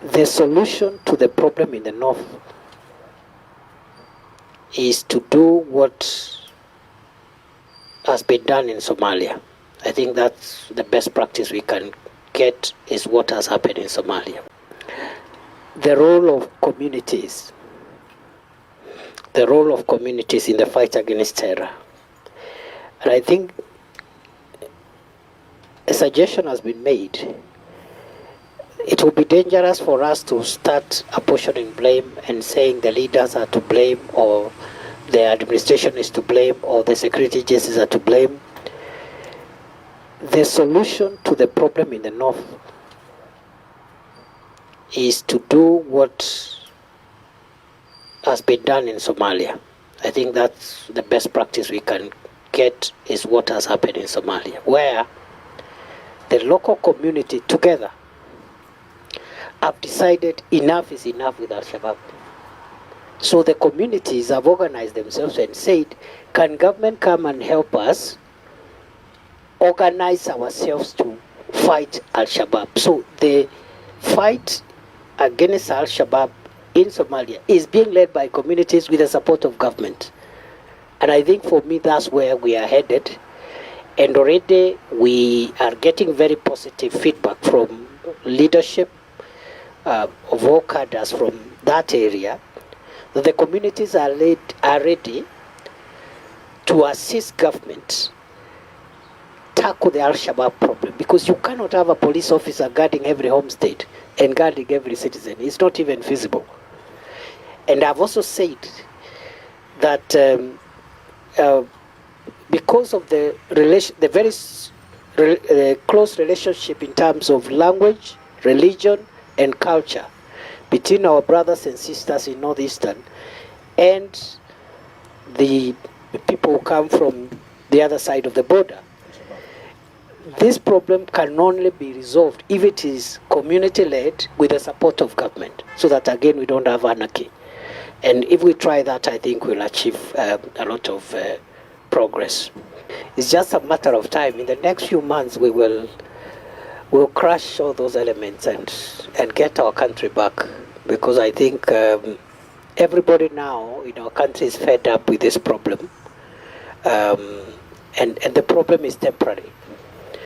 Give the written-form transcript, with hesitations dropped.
The solution to the problem in the north is to do what has been done in Somalia. I think that's the best practice we can get, is what has happened in Somalia. The role of communities in the fight against terror. And I think a suggestion has been made. It will be dangerous for us to start apportioning blame and saying the leaders are to blame, or the administration is to blame, or the security agencies are to blame. The solution to the problem in the north is to do what has been done in Somalia. I think that's the best practice we can get, is what has happened in Somalia, where the local community together have decided enough is enough with Al-Shabab. So the communities have organized themselves and said, can government come and help us organize ourselves to fight Al-Shabab? So the fight against Al-Shabab in Somalia is being led by communities with the support of government. And I think for me that's where we are headed. And already we are getting very positive feedback from leadership of all cadres from that area, that the communities are ready to assist government tackle the Al-Shabaab problem, because you cannot have a police officer guarding every homestead and guarding every citizen. It's not even feasible. And I've also said that because of the very close relationship in terms of language, religion, and culture between our brothers and sisters in Northeastern and the people who come from the other side of the border, this problem can only be resolved if it is community-led with the support of government, so that again we don't have anarchy. And if we try that, I think we'll achieve a lot of progress. It's just a matter of time. In the next few months, we'll crush all those elements and get our country back, because I think everybody now in our country is fed up with this problem, and the problem is temporary.